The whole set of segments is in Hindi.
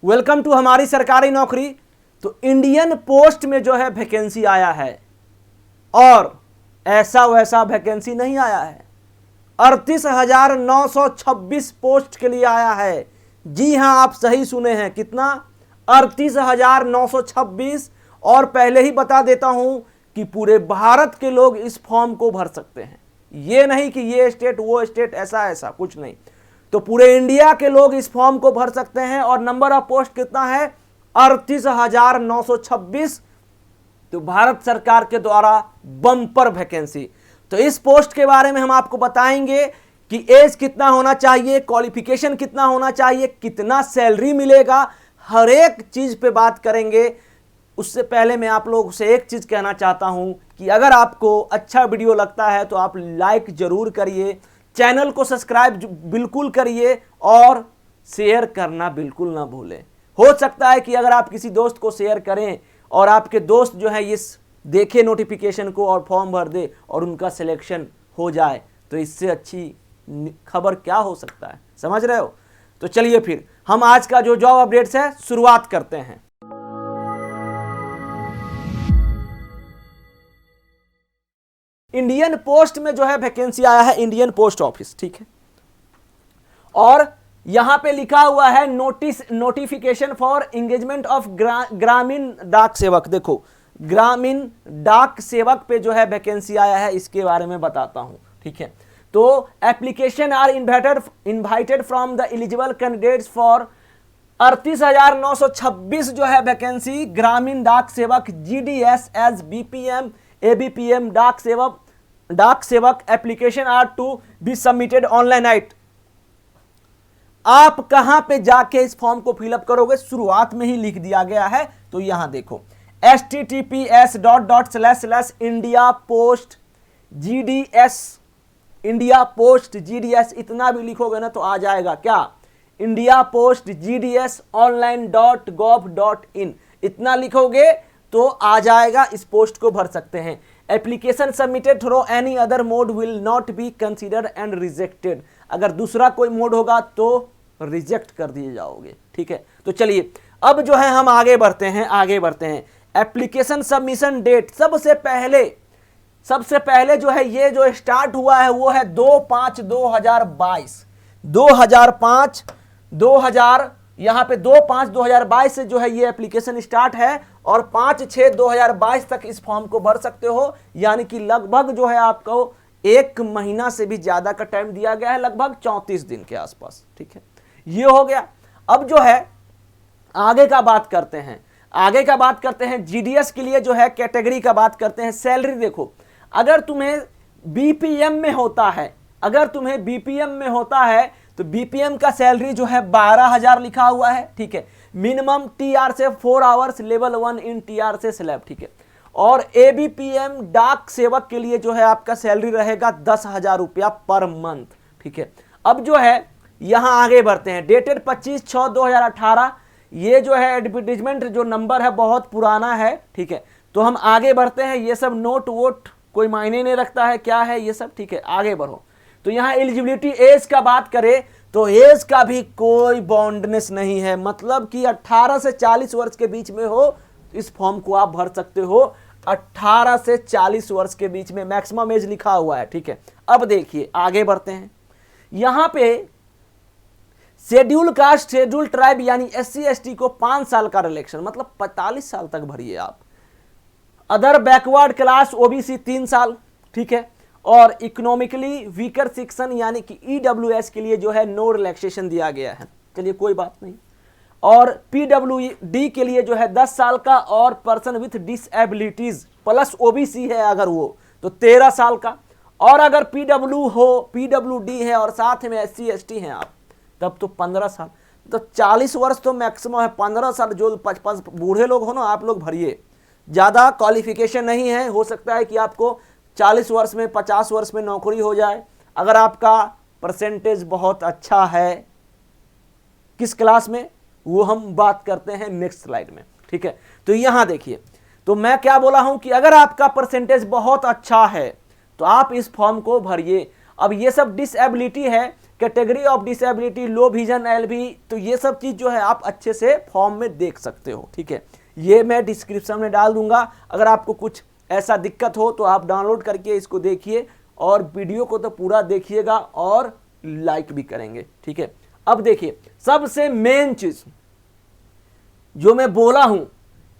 वेलकम टू हमारी सरकारी नौकरी। तो इंडियन पोस्ट में जो है वैकेंसी आया है और ऐसा वैसा वैकेंसी नहीं आया है, 38,926 पोस्ट के लिए आया है। जी हां, आप सही सुने हैं, कितना? 38,926। और पहले ही बता देता हूं कि पूरे भारत के लोग इस फॉर्म को भर सकते हैं, ये नहीं कि ये स्टेट वो स्टेट, ऐसा ऐसा कुछ नहीं। तो पूरे इंडिया के लोग इस फॉर्म को भर सकते हैं। और नंबर ऑफ पोस्ट कितना है? 38,926। तो भारत सरकार के द्वारा बम्पर वैकेंसी। तो इस पोस्ट के बारे में हम आपको बताएंगे कि एज कितना होना चाहिए, क्वालिफिकेशन कितना होना चाहिए, कितना सैलरी मिलेगा, हर एक चीज पे बात करेंगे। उससे पहले मैं आप लोगों से एक चीज कहना चाहता हूं कि अगर आपको अच्छा वीडियो लगता है तो आप लाइक जरूर करिए, चैनल को सब्सक्राइब बिल्कुल करिए और शेयर करना बिल्कुल ना भूलें। हो सकता है कि अगर आप किसी दोस्त को शेयर करें और आपके दोस्त जो है इस देखे नोटिफिकेशन को और फॉर्म भर दे और उनका सिलेक्शन हो जाए, तो इससे अच्छी खबर क्या हो सकता है, समझ रहे हो? तो चलिए फिर हम आज का जो जॉब अपडेट्स है शुरुआत करते हैं। इंडियन पोस्ट में जो है वैकेंसी आया है, इंडियन पोस्ट ऑफिस, ठीक है। और यहां पे लिखा हुआ है नोटिफिकेशन फॉर एंगेजमेंट ऑफ ग्रामीण डाक सेवक। देखो, ग्रामीण डाक सेवक पे जो है वैकेंसी आया है, इसके बारे में बताता हूं, ठीक है। तो application are invited from the eligible candidates for 38,926 जो है वैकेंसी ग्रामीण डाक सेवक GDS as BPM ABPM Dak Sevak application are to be submitted online at. आप कहां पे जाके इस फॉर्म को फिलअप करोगे? शुरुआत में ही लिख दिया गया है, तो यहां देखो https://indiapost/GDS इतना भी लिखोगे ना तो आ जाएगा क्या? indiapostgdsonline.gov.in इतना लिखोगे तो आ जाएगा, इस पोस्ट को भर सकते हैं। Application submitted through any other mode will not be considered and rejected. अगर दूसरा कोई मोड होगा तो रिजेक्ट कर दिए जाओगे, ठीक है। तो चलिए अब जो है हम आगे बढ़ते हैं। एप्लीकेशन सबमिशन डेट सबसे पहले जो है ये जो स्टार्ट हुआ है वो है 2/5/2022 यहाँ पे 2/5/2022 से जो है ये एप्लीकेशन स्टार्ट है और 5/6/2022 तक इस फॉर्म को भर सकते हो। यानी कि लगभग जो है आपको 1 महीना से भी ज्यादा का टाइम दिया गया है, लगभग 34 दिन के आसपास, ठीक है। ये हो गया। अब जो है आगे का बात करते हैं GDS के लिए जो है कैटेगरी का बात करते हैं। सैलरी देखो, अगर तुम्हें BPM में होता है तो BPM का सैलरी जो है 12,000 लिखा हुआ है, ठीक है। मिनिमम TR से 4 आवर्स, लेवल 1 इन TR से स्लैब, ठीक है। और ABPM डाक सेवक के लिए जो है आपका सैलरी रहेगा 10,000 रुपया पर मंथ, ठीक है। अब जो है यहां आगे बढ़ते हैं। डेटेड 25/6/2018। ये जो है एडवर्टीजमेंट जो नंबर है बहुत पुराना है, ठीक है। तो हम आगे बढ़ते हैं। ये सब नोट वोट कोई मायने नहीं रखता है क्या है ये सब, ठीक है। आगे बढ़ो। तो यहाँ एलिजिबिलिटी एज का बात करें तो एज का भी कोई बाउंडनेस नहीं है, मतलब कि 18 से 40 वर्ष के बीच में हो इस फॉर्म को आप भर सकते हो। 18 से 40 वर्ष के बीच में मैक्सिमम एज लिखा हुआ है, ठीक है। अब देखिए आगे बढ़ते हैं। यहां पे शेड्यूल कास्ट शेड्यूल ट्राइब यानी SC ST को 5 साल का रिलेक्शन, मतलब 45 साल तक भरिए आप। अदर बैकवर्ड क्लास OBC 3 साल, ठीक है। और इकोनॉमिकली वीकर सेक्शन यानी कि EWS के लिए जो है नो रिलैक्सेशन दिया गया है, चलिए कोई बात नहीं। और PWD के लिए जो है 10 साल का और पर्सन विथ डिसएबिलिटीज प्लस OBC है अगर वो तो 13 साल का। और अगर PWD है और साथ में SC ST हैं आप तब तो 15 साल। तो 40 वर्ष तो मैक्सिमम है, 15 साल जो 55 बूढ़े लोग हो ना आप लोग भरिए। ज़्यादा क्वालिफिकेशन नहीं है, हो सकता है कि आपको 40 वर्ष में 50 वर्ष में नौकरी हो जाए अगर आपका परसेंटेज बहुत अच्छा है। किस क्लास में वो हम बात करते हैं नेक्स्ट स्लाइड में, ठीक है। तो यहां देखिए, तो मैं क्या बोला हूं कि अगर आपका परसेंटेज बहुत अच्छा है तो आप इस फॉर्म को भरिए। अब ये सब डिसएबिलिटी है, category of disability, low vision, LV, तो ये सब चीज़ जो है आप अच्छे से फॉर्म में देख सकते हो, ठीक है। ये मैं डिस्क्रिप्शन में डाल दूंगा, अगर आपको कुछ ऐसा दिक्कत हो तो आप डाउनलोड करके इसको देखिए और वीडियो को तो पूरा देखिएगा और लाइक भी करेंगे, ठीक है। अब देखिए सबसे मेन चीज जो मैं बोला हूं,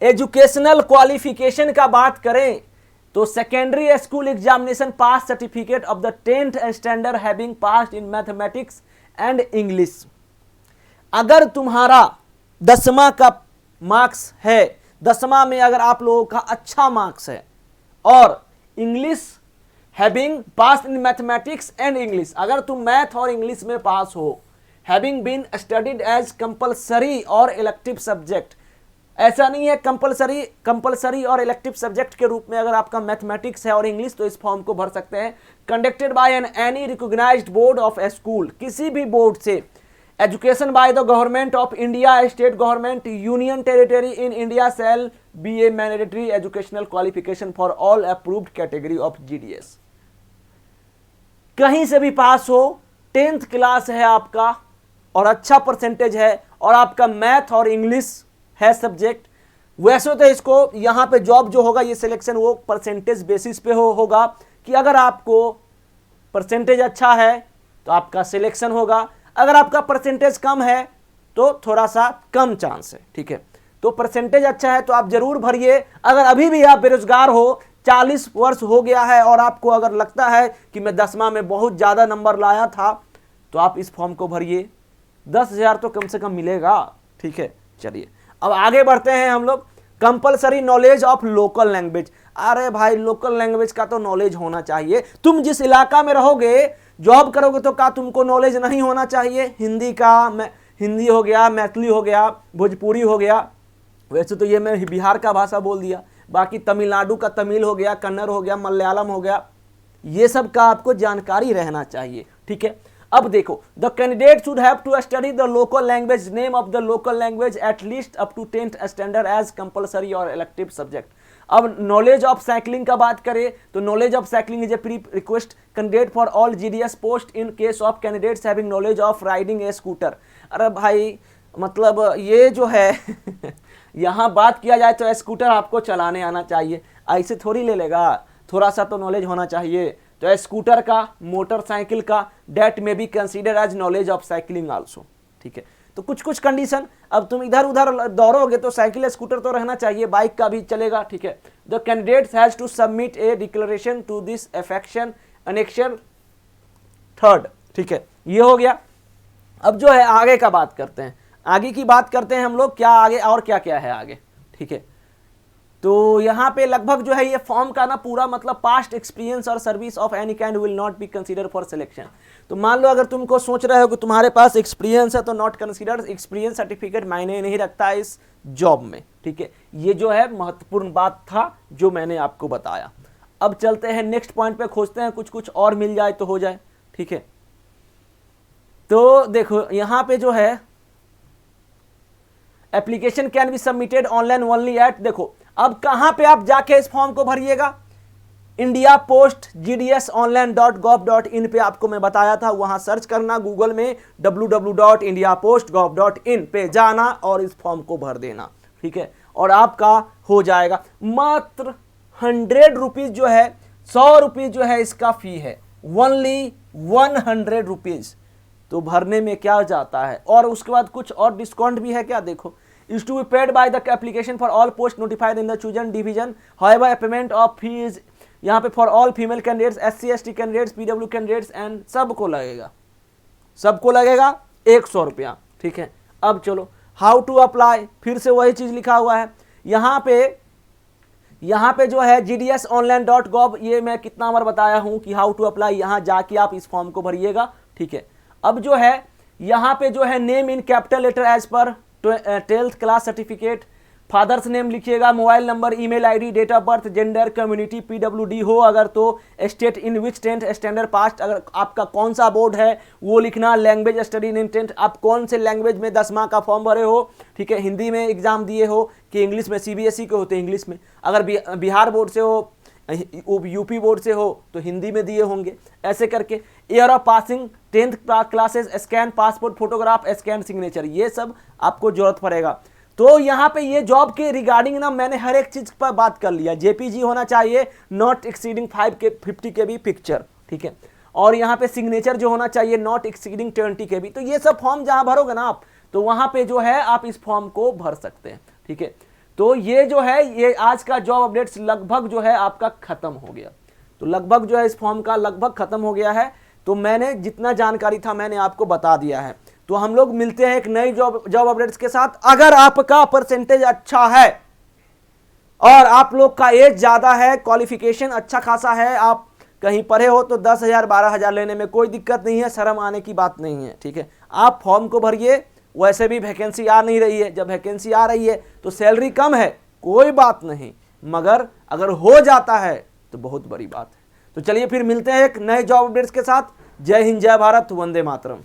एजुकेशनल क्वालिफिकेशन का बात करें तो secondary school examination pass certificate of the 10th standard having passed in mathematics and English. अगर तुम्हारा 10वां का मार्क्स है, 10वां में अगर आप लोगों का अच्छा मार्क्स है और English having pass in mathematics and English, अगर तुम मैथ और इंग्लिश में पास हो, having been studied as compulsory और इलेक्टिव सब्जेक्ट, ऐसा नहीं है कंपलसरी और इलेक्टिव सब्जेक्ट के रूप में अगर आपका मैथमेटिक्स है और इंग्लिश, तो इस फॉर्म को भर सकते हैं। Conducted by any recognised board of a school, किसी भी बोर्ड से, education by the government of India, state government, union territory in India shall be a mandatory educational qualification for all approved category of GDS. कहीं से भी पास हो, 10th क्लास है आपका और अच्छा परसेंटेज है और आपका मैथ और इंग्लिश है सब्जेक्ट, वैसे तो इसको यहां पे जॉब जो होगा ये सिलेक्शन वो परसेंटेज बेसिस पे होगा कि अगर आपको परसेंटेज अच्छा है तो आपका सिलेक्शन होगा, अगर आपका परसेंटेज कम है तो थोड़ा सा कम चांस है, ठीक है। तो परसेंटेज अच्छा है तो आप जरूर भरिए। अगर अभी भी आप बेरोजगार हो, 40 वर्ष हो गया है और आपको अगर लगता है कि मैं 10वां में बहुत ज़्यादा नंबर लाया था, तो आप इस फॉर्म को भरिए, 10,000 तो कम से कम मिलेगा, ठीक है। चलिए अब आगे बढ़ते हैं हम लोग। Compulsory knowledge of local language, अरे भाई लोकल लैंग्वेज का तो नॉलेज होना चाहिए। तुम जिस इलाका में रहोगे, जॉब करोगे तो क्या तुमको नॉलेज नहीं होना चाहिए? हिंदी का हिंदी हो गया, मैथिली हो गया, भोजपुरी हो गया, वैसे तो ये मैं बिहार का भाषा बोल दिया, बाकी तमिलनाडु का तमिल हो गया, कन्नड़ हो गया, मलयालम हो गया, ये सब का आपको जानकारी रहना चाहिए, ठीक है। अब देखो, the candidate should have to study the local language, name of the local language at least up to 10th standard as compulsory और इलेक्टिव सब्जेक्ट। अब नॉलेज ऑफ साइकिलिंग का बात करें तो knowledge of cycling is a pre request candidate for all GDS post in case of candidates having knowledge of riding a scooter. अरे भाई मतलब ये जो है यहाँ बात किया जाए तो स्कूटर आपको चलाने आना चाहिए, ऐसे थोड़ी ले लेगा, थोड़ा सा तो नॉलेज होना चाहिए। तो स्कूटर का, मोटरसाइकिल का, that may be consider as knowledge of cycling also, ठीक है। तो कुछ कुछ कंडीशन, अब तुम इधर उधर दौड़ोगे तो साइकिल स्कूटर तो रहना चाहिए, बाइक का भी चलेगा, ठीक है। The candidate has to submit a declaration to this affection annexure 3rd, ठीक है, ये हो गया। अब जो है आगे का बात करते हैं, आगे की बात करते हैं हम लोग, क्या आगे और क्या क्या है आगे, ठीक है। तो यहाँ पे लगभग जो है ये फॉर्म का ना पूरा मतलब पास्ट एक्सपीरियंस और service of any kind will not be consider for selection. तो मान लो अगर तुमको सोच रहे हो कि तुम्हारे पास एक्सपीरियंस है तो नॉट कंसीडर, एक्सपीरियंस सर्टिफिकेट मायने नहीं रखता है इस जॉब में, ठीक है। ये जो है महत्वपूर्ण बात था जो मैंने आपको बताया। अब चलते हैं नेक्स्ट पॉइंट पे, खोजते हैं कुछ कुछ और मिल जाए तो हो जाए, ठीक है। तो देखो यहाँ पे जो है application can be submitted online only at, देखो अब कहां पे आप जाके इस फॉर्म को भरिएगा, इंडिया पोस्ट gds.online.gov.in पे आपको मैं बताया था, वहां सर्च करना गूगल में www.indiapost.gov.in पे जाना और इस फॉर्म को भर देना, ठीक है, और आपका हो जाएगा। मात्र 100 रुपीज जो है, 100 रुपीज जो है इसका फी है, ओनली 100 रुपीज। तो भरने में क्या जाता है, और उसके बाद कुछ और डिस्काउंट भी है क्या, देखो, is to be paid by the application for all posts notified in the chosen division. However, a payment of fee is यहाँ पे for all female candidates, SC ST candidates, PW candidates and सबको लगेगा 100 रुपया, ठीक है। अब चलो हाउ टू अप्लाई, फिर से वही चीज लिखा हुआ है यहाँ पे जो है gds.online.gov, ये मैं कितना बार बताया हूँ कि हाउ टू अप्लाई, यहाँ जाके आप इस फॉर्म को भरिएगा, ठीक है। अब जो है यहाँ पे जो है name in capital letter as per 12th class certificate, father's name लिखिएगा, mobile number, email ID, date of birth, gender, community, PWD हो अगर तो, state in which 10th standard passed, अगर आपका कौन सा बोर्ड है वो लिखना, लैंग्वेज स्टडी इन 10th, आप कौन से लैंग्वेज में 10वां का फॉर्म भरे हो, ठीक है, हिंदी में एग्जाम दिए हो कि इंग्लिश में, सीबीएसई के होते हैं इंग्लिश में, अगर बिहार बोर्ड से हो, यूपी बोर्ड से हो तो हिंदी में दिए होंगे, ऐसे करके। Year of passing 10th classes, scan passport photograph, scan signature, ये सब आपको जरूरत पड़ेगा। तो यहाँ पे ये जॉब के रिगार्डिंग ना मैंने हर एक चीज पर बात कर लिया। जेपीजी होना चाहिए, नॉट एक्सीडिंग 50 KB पिक्चर, ठीक है। और यहाँ पे सिग्नेचर जो होना चाहिए नॉट एक्सीडिंग 20 KB। तो ये सब फॉर्म जहां भरोगे ना आप, तो वहां पे जो है आप इस फॉर्म को भर सकते हैं, ठीक है। तो ये जो है ये आज का जॉब अपडेट्स लगभग जो है आपका खत्म हो गया। तो लगभग जो है इस फॉर्म का लगभग खत्म हो गया है। तो मैंने जितना जानकारी था मैंने आपको बता दिया है। तो हम लोग मिलते हैं एक नई जॉब अपडेट्स के साथ। अगर आपका परसेंटेज अच्छा है और आप लोग का एज ज्यादा है, क्वालिफिकेशन अच्छा खासा है, आप कहीं पढ़े हो, तो 10,000 12,000 लेने में कोई दिक्कत नहीं है, शर्म आने की बात नहीं है, ठीक है। आप फॉर्म को भरिए। वैसे भी वैकेंसी आ नहीं रही है, जब वैकेंसी आ रही है तो सैलरी कम है, कोई बात नहीं, मगर अगर हो जाता है तो बहुत बड़ी बात है। तो चलिए फिर मिलते हैं एक नए जॉब अपडेट्स के साथ। जय हिंद, जय भारत, वंदे मातरम।